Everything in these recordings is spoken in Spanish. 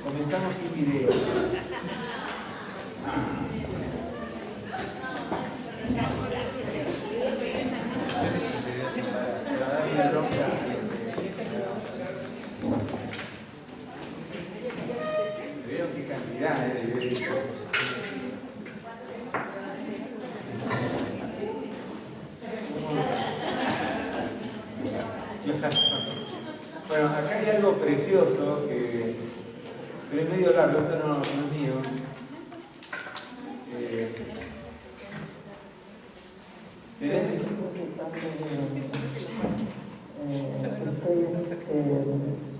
Comenzamos sin video. Vieron qué cantidad de videos. Bueno, acá hay algo precioso pero es medio largo, esto no es mío.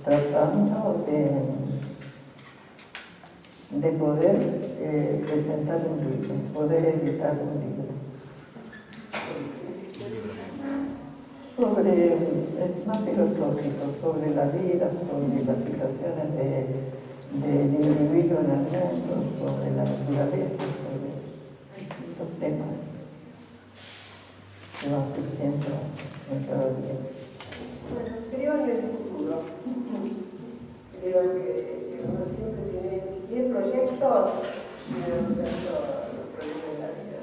Tratando de poder presentar un libro, poder editar un libro. Sobre, es más filosófico, sobre la vida, sobre las situaciones del individuo en el mundo, sobre la naturaleza, sobre estos temas que van surgiendo en cada día. Bueno, creo en el futuro. Creo que uno siempre tiene proyectos, pero no sé, los proyectos de la vida.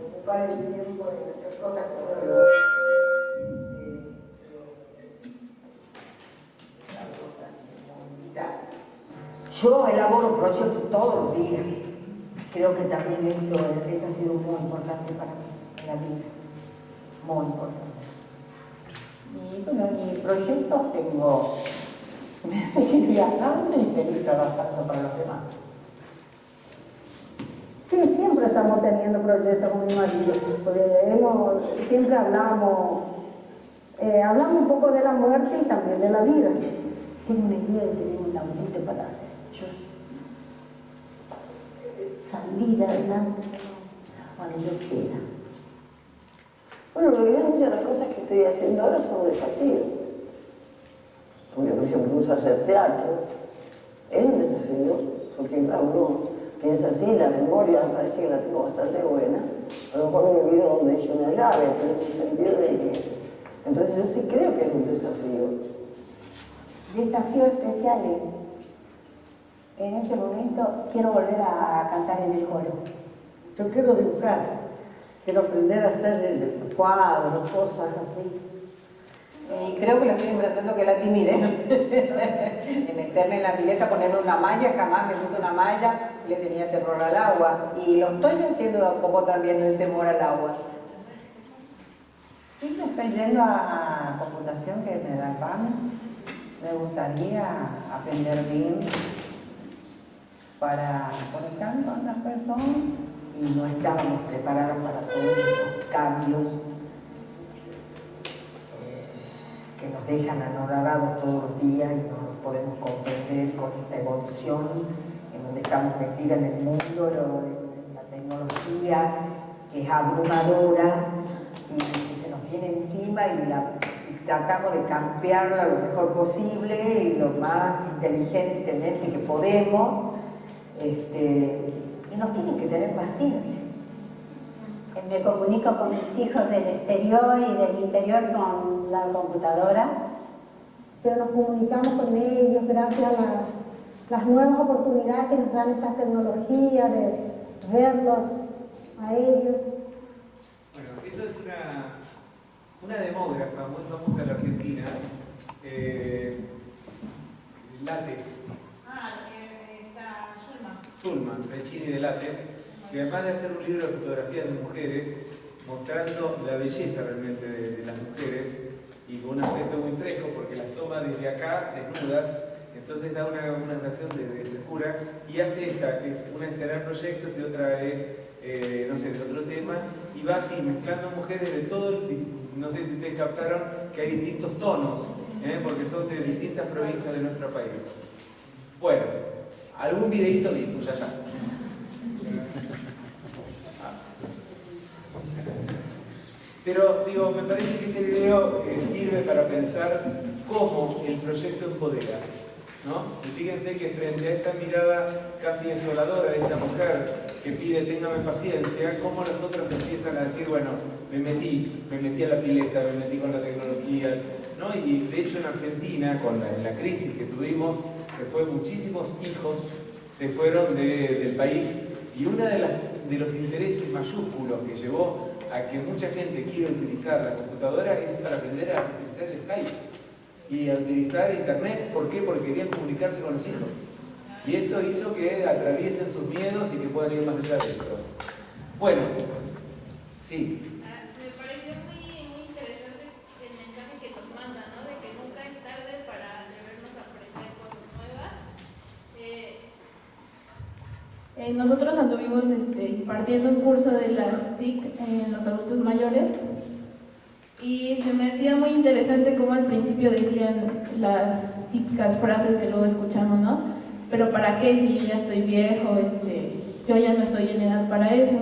Ocupar el tiempo en hacer cosas que uno lo Yo elaboro proyectos todos los días. Creo que también eso ha sido muy importante para mí en la vida. Muy importante. Y bueno, mis proyectos tengo de seguir viajando y seguir trabajando para los demás. Sí, siempre estamos teniendo proyectos con mi marido, porque siempre hablamos un poco de la muerte y también de la vida. Tengo una idea de tener un laburito para salir adelante cuando yo quiera. Bueno, en realidad muchas de las cosas que estoy haciendo ahora son desafíos. Porque, por ejemplo, uno hacer teatro es un desafío, porque claro, uno piensa así, la memoria parece que la tengo bastante buena, a lo mejor me olvido dónde dejé una llave, pero en el sentido de que... Entonces yo sí creo que es un desafío. Desafío especial. En este momento quiero volver a cantar en el coro. Yo quiero dibujar, quiero aprender a hacer cuadros, cosas así. Y creo que lo estoy enfrentando que es la timidez. De meterme en la pileta, ponerme una malla, jamás me puse una malla, le tenía terror al agua. Y lo estoy venciendo de a poco también el temor al agua. Sí, me estoy yendo a computación que me da paz. Me gustaría aprender bien para conectarme con otras personas. Y no estábamos preparados para todos esos cambios que nos dejan anonadados todos los días y no los podemos comprender con esta evolución en donde estamos metidas en el mundo, en la tecnología que es abrumadora y se nos viene encima y tratamos de cambiarla lo mejor posible y lo más inteligentemente que podemos, y nos tienen que tener paciencia. Me comunico con mis hijos del exterior y del interior con la computadora. Pero nos comunicamos con ellos gracias a las nuevas oportunidades que nos dan estas tecnologías, de verlos a ellos. Bueno, esto es una demógrafa muy famosa en la Argentina, Lattes. Está Sulman, Frecini de Lattes, que además de hacer un libro de fotografías de mujeres, mostrando la belleza realmente de las mujeres y con un aspecto muy fresco porque las toma desde acá desnudas, entonces da una sensación de frescura y hace esta, que es una es tener proyectos y otra es, no sé, de otro tema, y va así mezclando mujeres de todo, no sé si ustedes captaron que hay distintos tonos, porque son de distintas provincias de nuestro país. Bueno, algún videíto mismo, ya está. Pero digo, me parece que este video sirve para pensar cómo el proyecto empodera, ¿no? Y fíjense que frente a esta mirada casi desoladora de esta mujer que pide téngame paciencia, cómo las otras empiezan a decir, bueno, me metí a la pileta, me metí con la tecnología, ¿no? Y de hecho en Argentina, con la crisis que tuvimos, muchísimos hijos se fueron del país, y uno de los intereses mayúsculos que llevó a que mucha gente quiera utilizar la computadora es para aprender a utilizar el Skype y a utilizar internet. ¿Por qué? Porque querían comunicarse con los hijos. Y esto hizo que atraviesen sus miedos y que puedan ir más allá de esto. Bueno, sí. Me pareció muy interesante el mensaje que nos manda, ¿no? De que nunca es tarde para atrevernos a aprender cosas nuevas. Nosotros anduvimos impartiendo un curso de las TIC en los adultos mayores y se me hacía muy interesante cómo al principio decían las típicas frases que luego escuchamos, ¿no? Pero ¿para qué si yo ya estoy viejo? Yo ya no estoy en edad para eso.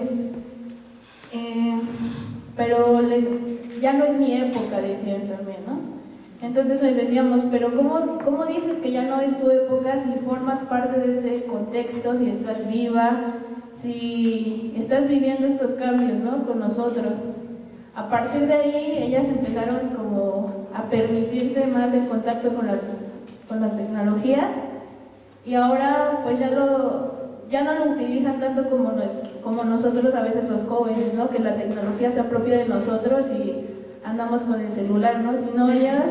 Pero ya no es mi época, decían también, ¿no? Entonces les decíamos, pero ¿cómo dices que ya no es tu época si formas parte de este contexto, si estás viva, si estás viviendo estos cambios, ¿no? Con nosotros? A partir de ahí ellas empezaron como a permitirse más el contacto con las tecnologías y ahora pues ya no lo utilizan tanto como nosotros a veces los jóvenes, ¿no? Que la tecnología se apropia de nosotros y andamos con el celular, ¿no? Sino ellas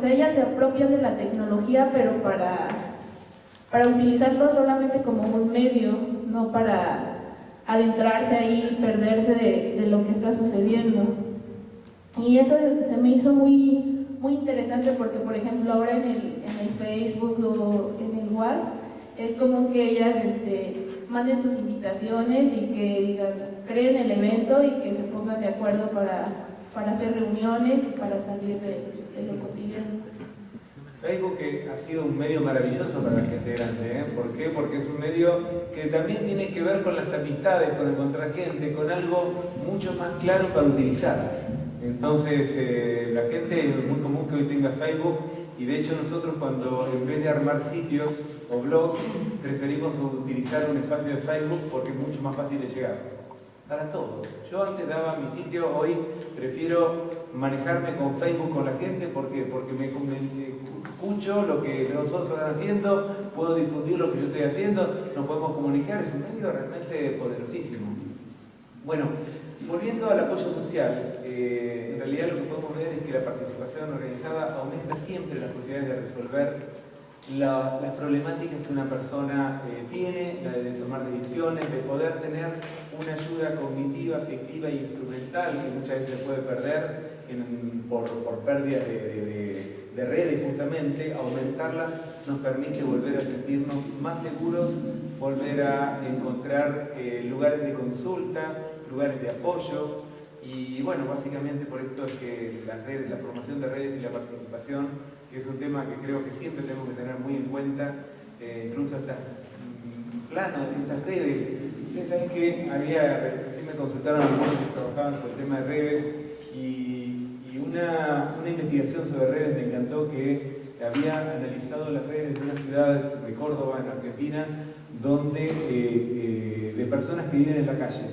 ellas se apropian de la tecnología, pero para utilizarlo solamente como un medio, no para adentrarse ahí, perderse de lo que está sucediendo. Y eso se me hizo muy, muy interesante porque, por ejemplo, ahora en el Facebook o en el WhatsApp, es como que ellas manden sus invitaciones y que digan, creen el evento y que se pongan de acuerdo para hacer reuniones y para salir de lo cotidiano. Facebook ha sido un medio maravilloso para la gente grande, ¿eh? ¿Por qué? Porque es un medio que también tiene que ver con las amistades, con encontrar gente, con algo mucho más claro para utilizar. Entonces, la gente es muy común que hoy tenga Facebook, y de hecho nosotros cuando en vez de armar sitios o blogs, preferimos utilizar un espacio de Facebook porque es mucho más fácil de llegar. Para todo. Yo antes daba mi sitio, hoy prefiero manejarme con Facebook con la gente porque me escucho lo que los otros están haciendo, puedo difundir lo que yo estoy haciendo, nos podemos comunicar, es un medio realmente poderosísimo. Bueno, volviendo al apoyo social, en realidad lo que podemos ver es que la participación organizada aumenta siempre las posibilidades de resolver las problemáticas que una persona tiene, la de tomar decisiones, de poder tener una ayuda cognitiva, afectiva e instrumental que muchas veces se puede perder por pérdidas de redes justamente. Aumentarlas nos permite volver a sentirnos más seguros, volver a encontrar lugares de consulta, lugares de apoyo. Y bueno, básicamente por esto es que las redes, la formación de redes y la participación, que es un tema que creo que siempre tenemos que tener muy en cuenta, incluso estas planos, estas redes. Ustedes saben que recién me consultaron algunos que trabajaban sobre el tema de redes, y una investigación sobre redes me encantó, que había analizado las redes de una ciudad de Córdoba, en Argentina, donde de personas que viven en la calle,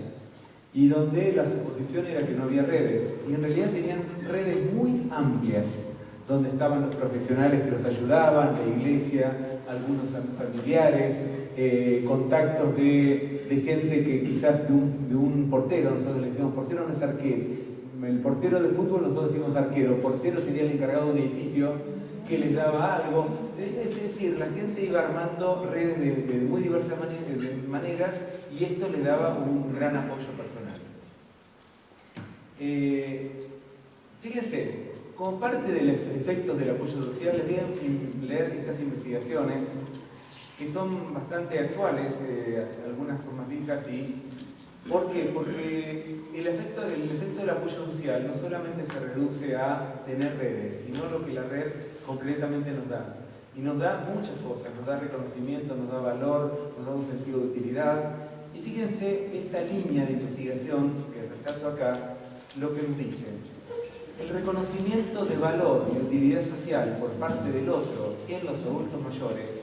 y donde la suposición era que no había redes, y en realidad tenían redes muy amplias, donde estaban los profesionales que los ayudaban, la iglesia, algunos familiares, contactos de gente que quizás de un portero, nosotros le decimos portero, no es arquero, el portero de fútbol nosotros decimos arquero, portero sería el encargado de un edificio que les daba algo. Es decir, la gente iba armando redes de muy diversas maneras, y esto le daba un gran apoyo personal. Fíjense, como parte de los efectos del apoyo social, les voy a leer estas investigaciones que son bastante actuales, algunas son más viejas y... ¿Por qué? Porque el efecto del apoyo social no solamente se reduce a tener redes, sino lo que la red concretamente nos da. Y nos da muchas cosas, nos da reconocimiento, nos da valor, nos da un sentido de utilidad. Y fíjense esta línea de investigación que rescato acá, lo que nos dice. El reconocimiento de valor y utilidad social por parte del otro en los adultos mayores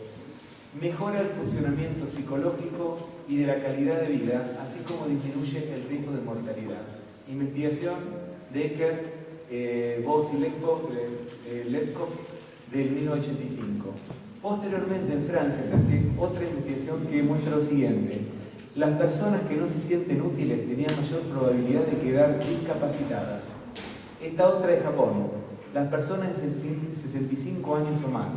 mejora el funcionamiento psicológico y de la calidad de vida, así como disminuye el riesgo de mortalidad. Investigación de Eckert, Boss y Lepkov del 1985. Posteriormente en Francia se hace otra investigación que muestra lo siguiente. Las personas que no se sienten útiles tenían mayor probabilidad de quedar discapacitadas. Esta otra de Japón. Las personas de 65 años o más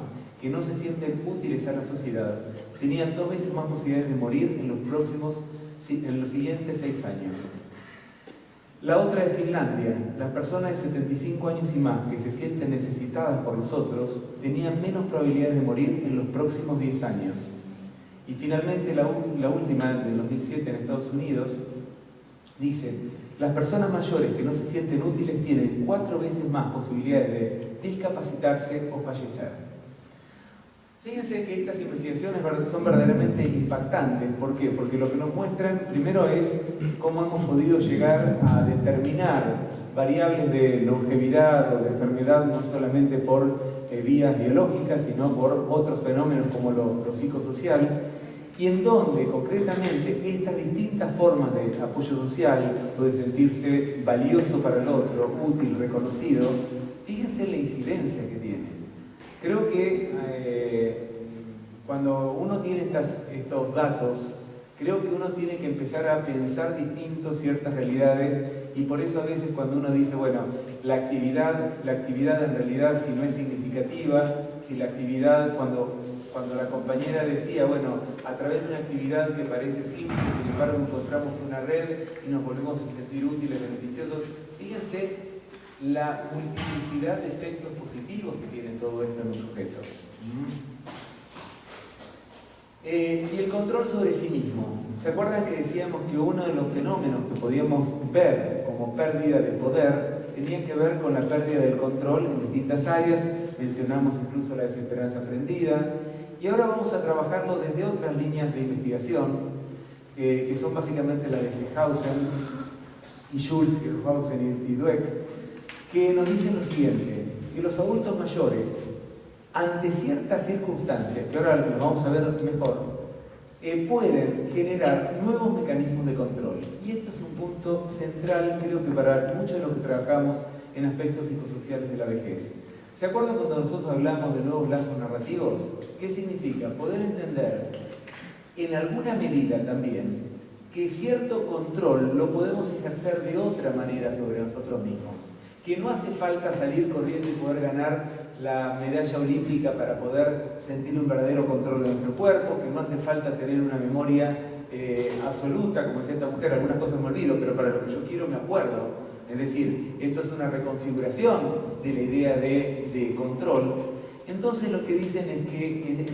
que no se sienten útiles a la sociedad tenían 2 veces más posibilidades de morir en los siguientes 6 años. La otra de Finlandia. Las personas de 75 años y más que se sienten necesitadas por los otros tenían menos probabilidades de morir en los próximos 10 años. Y finalmente la última, del 2007 en Estados Unidos, dice: las personas mayores que no se sienten útiles tienen 4 veces más posibilidades de discapacitarse o fallecer. Fíjense que estas investigaciones son verdaderamente impactantes. ¿Por qué? Porque lo que nos muestran primero es cómo hemos podido llegar a determinar variables de longevidad o de enfermedad no solamente por vías biológicas, sino por otros fenómenos como lo psicosocial, y en donde concretamente estas distintas formas de apoyo social o de sentirse valioso para el otro, útil, reconocido, fíjense la incidencia que tiene. Creo que cuando uno tiene estos datos, creo que uno tiene que empezar a pensar distinto ciertas realidades, y por eso a veces cuando uno dice, bueno, la actividad en realidad, si no es significativa, si la actividad, cuando la compañera decía, bueno, a través de una actividad que parece simple, sin embargo encontramos una red y nos volvemos a sentir útiles, beneficiosos, fíjense la multiplicidad de efectos positivos que tiene todo esto en un sujeto. Y el control sobre sí mismo. ¿Se acuerdan que decíamos que uno de los fenómenos que podíamos ver como pérdida de poder tenía que ver con la pérdida del control en distintas áreas? Mencionamos incluso la desesperanza aprendida. Y ahora vamos a trabajarlo desde otras líneas de investigación, que son básicamente la de Stehausen y Schulz, Stehausen y Dweck, que nos dicen lo siguiente, que los adultos mayores, ante ciertas circunstancias, que ahora lo vamos a ver mejor, pueden generar nuevos mecanismos de control. Y esto es un punto central, creo que para muchos de los que trabajamos en aspectos psicosociales de la vejez. ¿Se acuerdan cuando nosotros hablamos de nuevos lazos narrativos? ¿Qué significa? Poder entender en alguna medida también que cierto control lo podemos ejercer de otra manera sobre nosotros mismos. Que no hace falta salir corriendo y poder ganar la medalla olímpica para poder sentir un verdadero control de nuestro cuerpo, que no hace falta tener una memoria absoluta, como decía esta mujer, algunas cosas me olvido, pero para lo que yo quiero me acuerdo. Es decir, esto es una reconfiguración de la idea de control. Entonces lo que dicen es que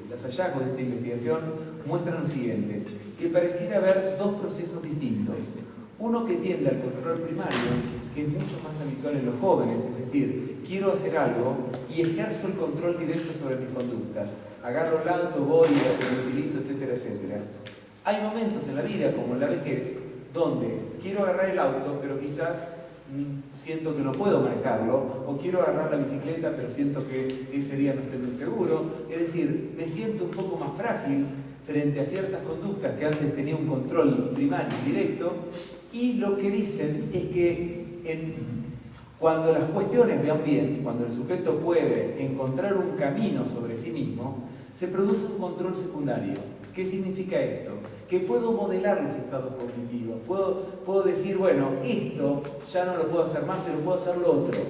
los hallazgos de esta investigación muestran lo siguiente, que pareciera haber 2 procesos distintos. Uno que tiende al control primario, que es mucho más habitual en los jóvenes, es decir, quiero hacer algo y ejerzo el control directo sobre mis conductas. Agarro el auto, voy, lo utilizo, etcétera, etcétera. Hay momentos en la vida, como en la vejez, donde quiero agarrar el auto, pero quizás siento que no puedo manejarlo, o quiero agarrar la bicicleta, pero siento que ese día no estoy muy seguro. Es decir, me siento un poco más frágil frente a ciertas conductas que antes tenía un control primario y directo, y lo que dicen es que cuando las cuestiones van bien, cuando el sujeto puede encontrar un camino sobre sí mismo, se produce un control secundario. ¿Qué significa esto? Que puedo modelar los estados cognitivos, puedo decir, bueno, esto ya no lo puedo hacer más, pero puedo hacer lo otro.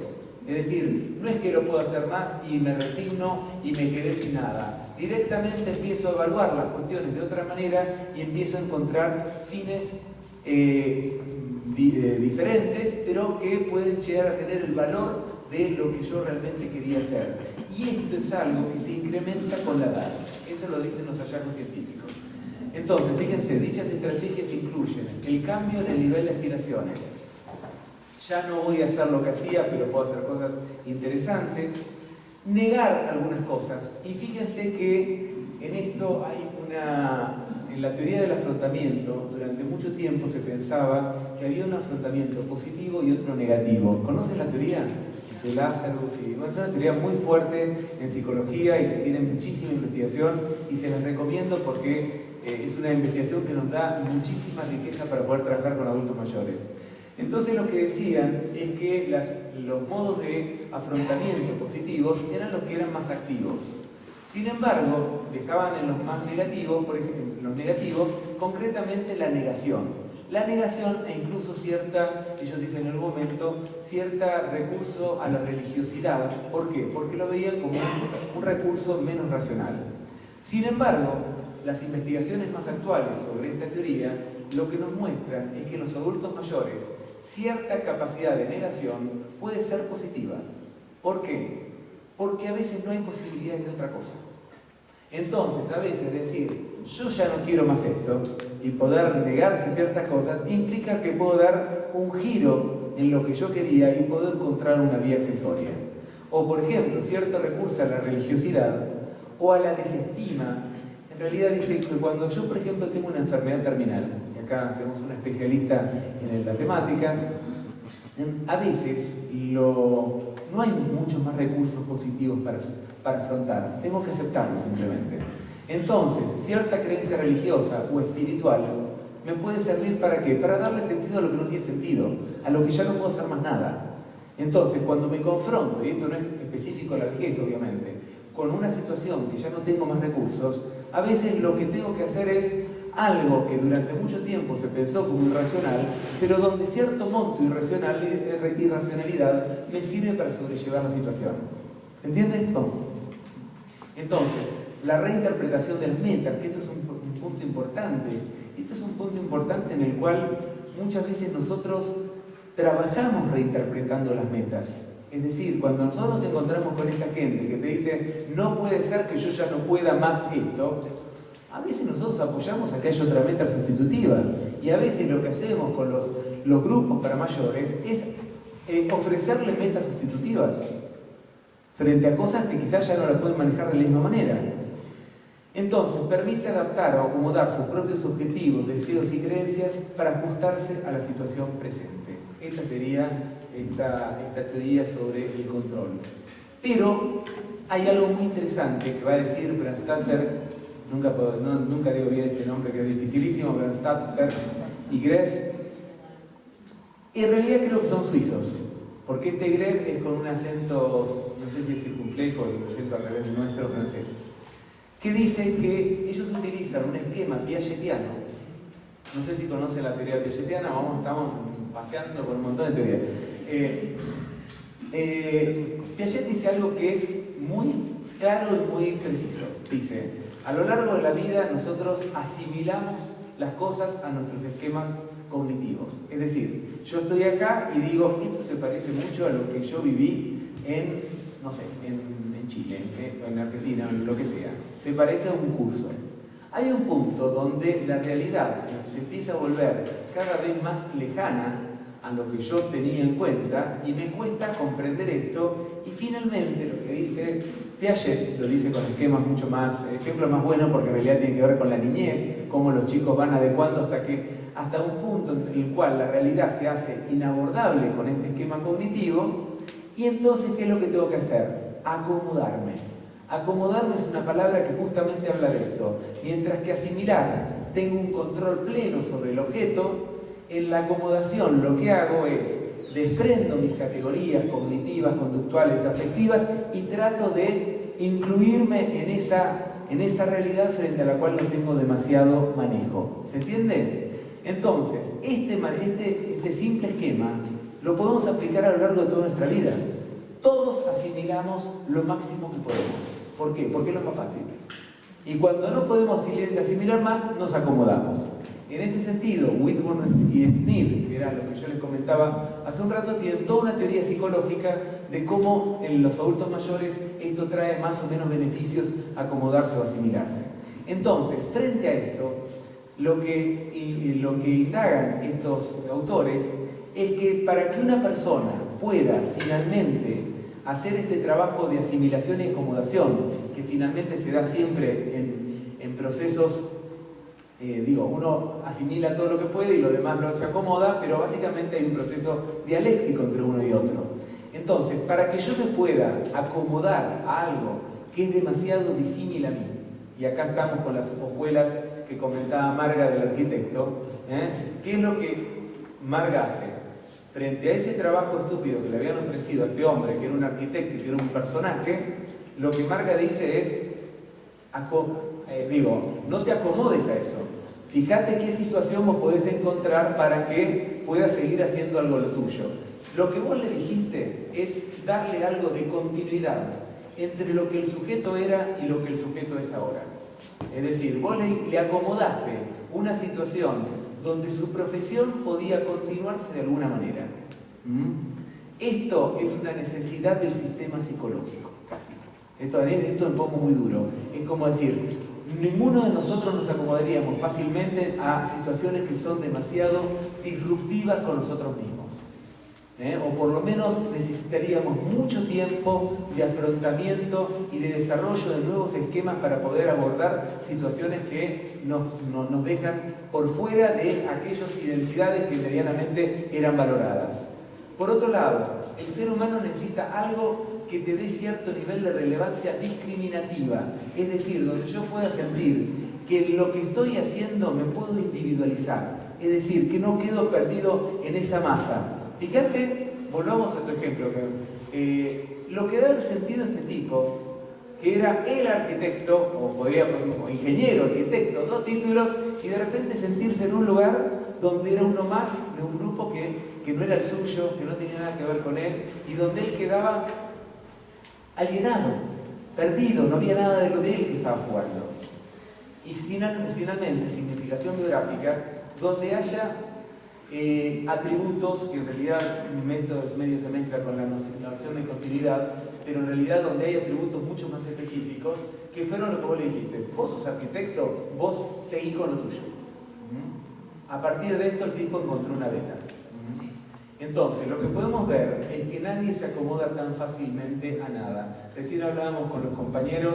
Es decir, no es que lo puedo hacer más y me resigno y me quedé sin nada. Directamente empiezo a evaluar las cuestiones de otra manera y empiezo a encontrar fines diferentes, pero que pueden llegar a tener el valor de lo que yo realmente quería hacer. Y esto es algo que se incrementa con la edad. Eso lo dicen los hallazgos científicos. Entonces, fíjense, dichas estrategias incluyen el cambio en el nivel de aspiraciones. Ya no voy a hacer lo que hacía, pero puedo hacer cosas interesantes. Negar algunas cosas. Y fíjense que en esto hay en la teoría del afrontamiento, durante mucho tiempo se pensaba que había un afrontamiento positivo y otro negativo. ¿Conocen la teoría de Lazarus? Es una teoría muy fuerte en psicología y que tiene muchísima investigación y se las recomiendo porque es una investigación que nos da muchísima riqueza para poder trabajar con adultos mayores. Entonces lo que decían es que los modos de afrontamiento positivos eran los que eran más activos. Sin embargo, dejaban en los más negativos, por ejemplo, los negativos, concretamente la negación. La negación e incluso ellos dicen en algún momento, cierta recurso a la religiosidad. ¿Por qué? Porque lo veían como un recurso menos racional. Sin embargo, las investigaciones más actuales sobre esta teoría lo que nos muestran es que en los adultos mayores cierta capacidad de negación puede ser positiva. ¿Por qué? Porque a veces no hay posibilidades de otra cosa. Entonces, a veces decir, yo ya no quiero más esto, y poder negarse ciertas cosas, implica que puedo dar un giro en lo que yo quería y puedo encontrar una vía accesoria. O, por ejemplo, cierto recurso a la religiosidad o a la desestima. En realidad dice que cuando yo, por ejemplo, tengo una enfermedad terminal, y acá tenemos una especialista en la temática, a veces no hay muchos más recursos positivos para afrontar. Tengo que aceptarlo simplemente. Entonces, cierta creencia religiosa o espiritual me puede servir ¿para qué? Para darle sentido a lo que no tiene sentido, a lo que ya no puedo hacer más nada. Entonces, cuando me confronto, y esto no es específico a la vejez obviamente, con una situación que ya no tengo más recursos, a veces lo que tengo que hacer es algo que durante mucho tiempo se pensó como irracional, pero donde cierto monto irracionalidad me sirve para sobrellevar la situación. ¿Entiende esto? Entonces, la reinterpretación de las metas, que esto es un punto importante, esto es un punto importante en el cual muchas veces nosotros trabajamos reinterpretando las metas. Es decir, cuando nosotros nos encontramos con esta gente que te dice, no puede ser que yo ya no pueda más esto, a veces nosotros apoyamos a que haya otra meta sustitutiva. Y a veces lo que hacemos con los grupos para mayores es ofrecerle metas sustitutivas frente a cosas que quizás ya no las pueden manejar de la misma manera. Entonces, permite adaptar o acomodar sus propios objetivos, deseos y creencias para ajustarse a la situación presente. Esta sería esta teoría sobre el control. Pero hay algo muy interesante que va a decir Brandstatter, nunca digo bien este nombre que es dificilísimo, Brandstatter y Greff. En realidad creo que son suizos, porque este Greff es con un acento, no sé si es circunflejo o el acento al revés de nuestro francés, que dice que ellos utilizan un esquema piagetiano. No sé si conocen la teoría piagetiana, estamos paseando por un montón de teorías. Piaget dice algo que es muy claro y muy preciso. Dice, a lo largo de la vida nosotros asimilamos las cosas a nuestros esquemas cognitivos. Es decir, yo estoy acá y digo, esto se parece mucho a lo que yo viví en Chile, en Argentina, en lo que sea. Se parece a un curso. Hay un punto donde la realidad se empieza a volver cada vez más lejana a lo que yo tenía en cuenta y me cuesta comprender esto, y finalmente lo que dice Piaget, lo dice con ejemplos más buenos, porque en realidad tiene que ver con la niñez, cómo los chicos van adecuando hasta un punto en el cual la realidad se hace inabordable con este esquema cognitivo, y entonces ¿qué es lo que tengo que hacer? Acomodarme. Acomodarme es una palabra que justamente habla de esto. Mientras que asimilar tengo un control pleno sobre el objeto, en la acomodación lo que hago es desprendo mis categorías cognitivas, conductuales, afectivas y trato de incluirme en esa realidad frente a la cual no tengo demasiado manejo. ¿Se entiende? Entonces, este simple esquema lo podemos aplicar a lo largo de toda nuestra vida. Todos asimilamos lo máximo que podemos. ¿Por qué? Porque es lo más fácil. Y cuando no podemos asimilar más, nos acomodamos. En este sentido, Whitburn y Sneed, que era lo que yo les comentaba hace un rato, tienen toda una teoría psicológica de cómo en los adultos mayores esto trae más o menos beneficios a acomodarse o asimilarse. Entonces, frente a esto, lo que indagan estos autores es que para que una persona pueda finalmente hacer este trabajo de asimilación y acomodación, que finalmente se da siempre en procesos, uno asimila todo lo que puede y lo demás no se acomoda, pero básicamente hay un proceso dialéctico entre uno y otro. Entonces, para que yo me pueda acomodar a algo que es demasiado disímil a mí, y acá estamos con las hojuelas que comentaba Marga del arquitecto, ¿qué es lo que Marga hace? Frente a ese trabajo estúpido que le habían ofrecido a este hombre, que era un arquitecto y que era un personaje, lo que Marga dice es, no te acomodes a eso. Fíjate qué situación vos podés encontrar para que puedas seguir haciendo algo lo tuyo. Lo que vos le dijiste es darle algo de continuidad entre lo que el sujeto era y lo que el sujeto es ahora. Es decir, vos le acomodaste una situación donde su profesión podía continuarse de alguna manera. Esto es una necesidad del sistema psicológico, casi. Esto es un poco muy duro. Es como decir, ninguno de nosotros nos acomodaríamos fácilmente a situaciones que son demasiado disruptivas con nosotros mismos. O por lo menos necesitaríamos mucho tiempo de afrontamiento y de desarrollo de nuevos esquemas para poder abordar situaciones que nos dejan por fuera de aquellas identidades que medianamente eran valoradas. Por otro lado, el ser humano necesita algo que te dé cierto nivel de relevancia discriminativa, es decir, donde yo pueda sentir que lo que estoy haciendo me puedo individualizar, es decir, que no quedo perdido en esa masa. Fíjate, volvamos a tu ejemplo, lo que da el sentido a este tipo, que era el arquitecto, o ingeniero, arquitecto, 2 títulos, y de repente sentirse en un lugar donde era uno más de un grupo que no era el suyo, que no tenía nada que ver con él, y donde él quedaba alienado, perdido, no había nada de lo de él que estaba jugando. Y finalmente, significación biográfica, donde haya atributos que en realidad medio se mezcla con la noción de continuidad, pero en realidad donde hay atributos mucho más específicos que fueron lo que vos le dijiste. Vos sos arquitecto, vos seguís con lo tuyo. A partir de esto el tipo encontró una beta. Entonces, lo que podemos ver es que nadie se acomoda tan fácilmente a nada. Recién hablábamos con los compañeros,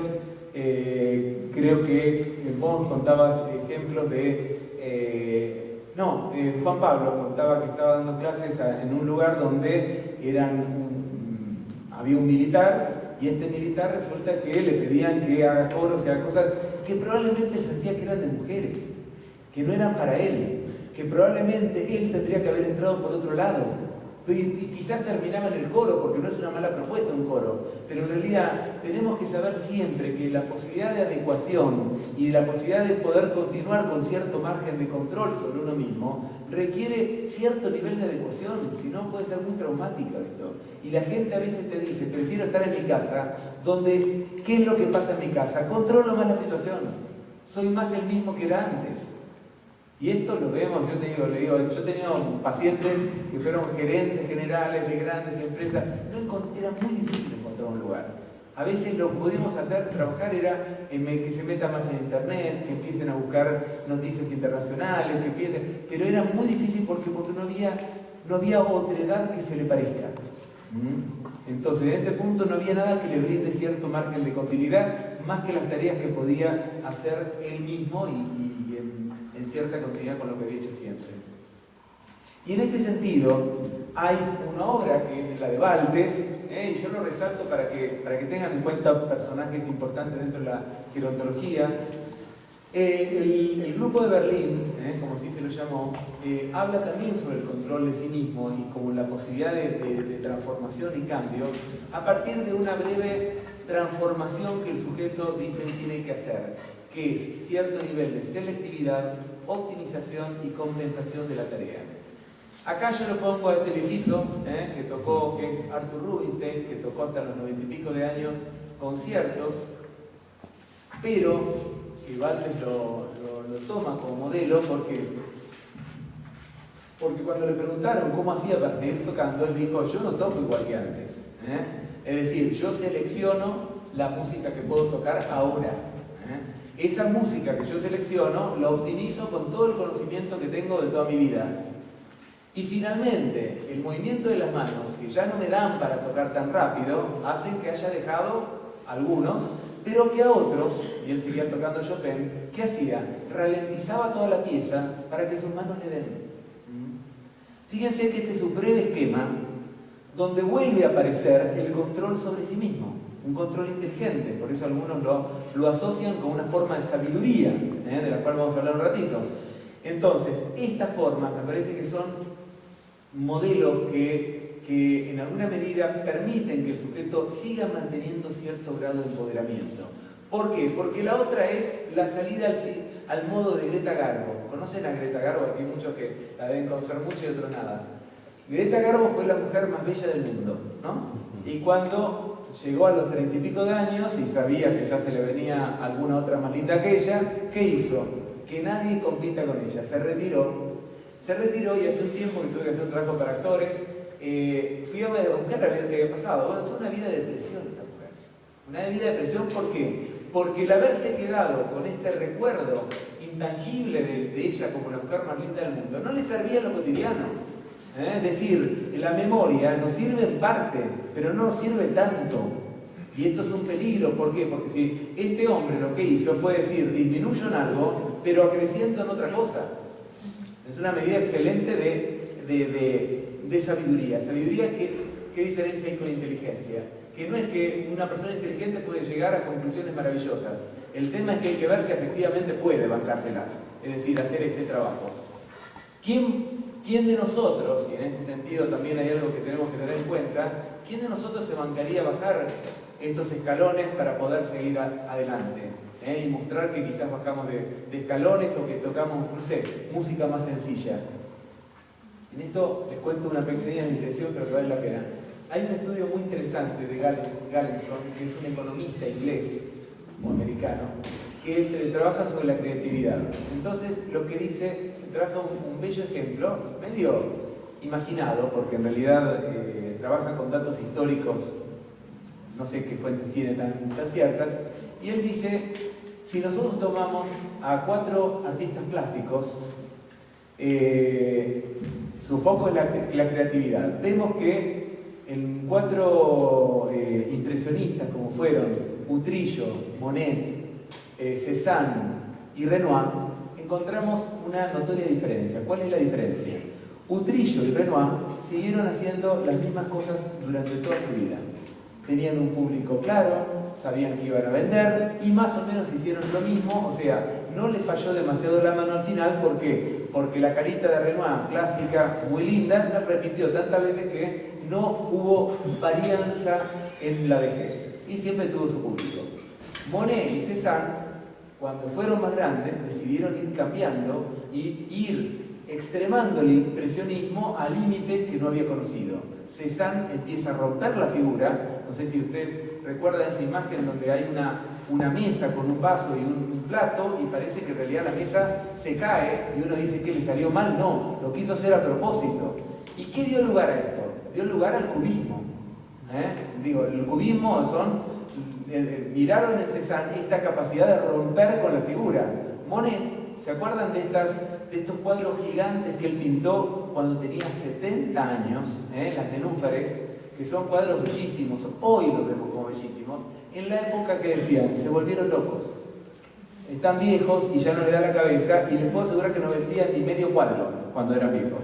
creo que vos contabas ejemplos de... Juan Pablo contaba que estaba dando clases en un lugar donde había un militar, y este militar resulta que le pedían que haga coros y haga cosas que probablemente él sentía que eran de mujeres, que no eran para él, que probablemente él tendría que haber entrado por otro lado. Y quizás terminaba en el coro, porque no es una mala propuesta un coro, pero en realidad tenemos que saber siempre que la posibilidad de adecuación y la posibilidad de poder continuar con cierto margen de control sobre uno mismo requiere cierto nivel de adecuación, si no puede ser muy traumático esto. Y la gente a veces te dice, prefiero estar en mi casa, donde, ¿qué es lo que pasa en mi casa? Controlo más la situación, soy más el mismo que era antes. Y esto lo vemos, yo he tenido pacientes que fueron gerentes generales de grandes empresas, era muy difícil encontrar un lugar. A veces lo que pudimos hacer, trabajar era que se metan más en internet, que empiecen a buscar noticias internacionales, pero era muy difícil porque no había otredad que se le parezca. Entonces, en este punto no había nada que le brinde cierto margen de continuidad, más que las tareas que podía hacer él mismo y en cierta continuidad con lo que había hecho siempre. Y en este sentido, hay una obra que es la de Baltes, y yo lo resalto para que tengan en cuenta personajes importantes dentro de la gerontología. El grupo de Berlín, como así se lo llamó, habla también sobre el control de sí mismo y como la posibilidad de transformación y cambio a partir de una breve transformación que el sujeto dice tiene que hacer, que es cierto nivel de selectividad, optimización y compensación de la tarea. Acá yo lo pongo a este viejito que es Arthur Rubinstein, que tocó hasta los 90 y pico de años conciertos, pero que Baltes lo lo toma como modelo porque cuando le preguntaron cómo hacía para seguir tocando, él dijo, yo no toco igual que antes. Es decir, yo selecciono la música que puedo tocar ahora. Esa música que yo selecciono la optimizo con todo el conocimiento que tengo de toda mi vida. Y finalmente, el movimiento de las manos, que ya no me dan para tocar tan rápido, hacen que haya dejado algunos, pero que a otros, y él seguía tocando Chopin, ¿qué hacía? Ralentizaba toda la pieza para que sus manos le den. Fíjense que este es un breve esquema donde vuelve a aparecer el control sobre sí mismo, un control inteligente, por eso algunos lo asocian con una forma de sabiduría, de la cual vamos a hablar un ratito. Entonces, estas formas me parece que son modelos que en alguna medida permiten que el sujeto siga manteniendo cierto grado de empoderamiento. ¿Por qué? Porque la otra es la salida al modo de Greta Garbo. ¿Conocen a Greta Garbo? Aquí hay muchos que la deben conocer mucho y otros nada. Greta Garbo fue la mujer más bella del mundo, ¿no? Y cuando llegó a los 30 y pico de años y sabía que ya se le venía alguna otra más linda que ella, ¿qué hizo? Que nadie compita con ella. Se retiró y hace un tiempo que tuve que hacer un trabajo para actores, fui a buscar a ver qué había pasado. Bueno, tuvo una vida de depresión esta mujer. Una vida de depresión, ¿por qué? Porque el haberse quedado con este recuerdo intangible de ella como la mujer más linda del mundo no le servía en lo cotidiano. Es decir, la memoria nos sirve en parte, pero no nos sirve tanto. Y esto es un peligro, ¿por qué? Porque si este hombre lo que hizo fue decir, disminuyo en algo, pero acreciento en otra cosa. Es una medida excelente de sabiduría. Sabiduría, ¿qué diferencia hay con inteligencia? Que no es que una persona inteligente puede llegar a conclusiones maravillosas. El tema es que hay que ver si efectivamente puede bancárselas, es decir, hacer este trabajo. ¿Quién de nosotros, y en este sentido también hay algo que tenemos que tener en cuenta, quién de nosotros se bancaría bajar estos escalones para poder seguir adelante? Y mostrar que quizás bajamos de escalones o que tocamos, no sé, música más sencilla. En esto les cuento una pequeña digresión, pero que vale la pena. Hay un estudio muy interesante de Gallinson, que es un economista inglés o americano, que trabaja sobre la creatividad. Entonces, lo que dice, trabaja un bello ejemplo, medio imaginado, porque en realidad trabaja con datos históricos, no sé qué fuentes tiene tan ciertas, y él dice, si nosotros tomamos a 4 artistas plásticos, su foco es la creatividad. Vemos que en 4 impresionistas, como fueron Utrillo, Monet, Cézanne y Renoir, encontramos una notoria diferencia. ¿Cuál es la diferencia? Utrillo y Renoir siguieron haciendo las mismas cosas durante toda su vida. Tenían un público claro, sabían que iban a vender y más o menos hicieron lo mismo, o sea, no les falló demasiado la mano al final. ¿Por qué? Porque la carita de Renoir, clásica, muy linda, la repitió tantas veces que no hubo varianza en la vejez y siempre tuvo su público. Monet y Cézanne, cuando fueron más grandes, decidieron ir cambiando y ir extremando el impresionismo a límites que no había conocido. Cézanne empieza a romper la figura, no sé si ustedes recuerdan esa imagen donde hay una mesa con un vaso y un plato y parece que en realidad la mesa se cae y uno dice que le salió mal. No, lo quiso hacer a propósito. ¿Y qué dio lugar a esto? Dio lugar al cubismo. El cubismo miraron en Cézanne esta capacidad de romper con la figura. Monet, ¿se acuerdan de estos cuadros gigantes que él pintó cuando tenía 70 años? Las nenúfares, que son cuadros bellísimos, hoy los vemos como bellísimos. En la época que decían, se volvieron locos. Están viejos y ya no le da la cabeza, y les puedo asegurar que no vendían ni medio cuadro cuando eran viejos.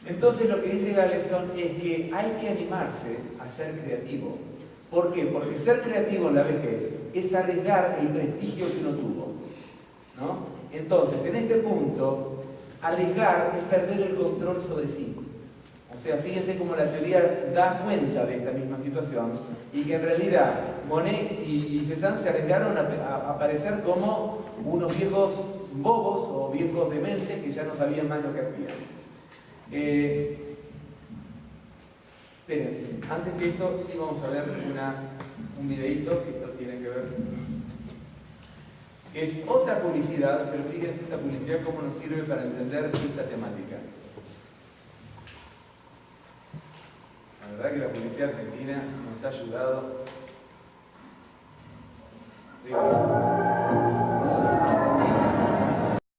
Entonces lo que dice Gallinson es que hay que animarse a ser creativo. ¿Por qué? Porque ser creativo en la vejez es arriesgar el prestigio que uno tuvo, ¿no? Entonces, en este punto, arriesgar es perder el control sobre sí. O sea, fíjense cómo la teoría da cuenta de esta misma situación y que en realidad Monet y Cézanne se arriesgaron a parecer como unos viejos bobos o viejos dementes que ya no sabían más lo que hacían. Esperen, antes que esto, sí vamos a ver un videíto que esto tiene que ver. Es otra publicidad, pero fíjense esta publicidad cómo nos sirve para entender esta temática. La verdad que la publicidad argentina nos ha ayudado. Digo,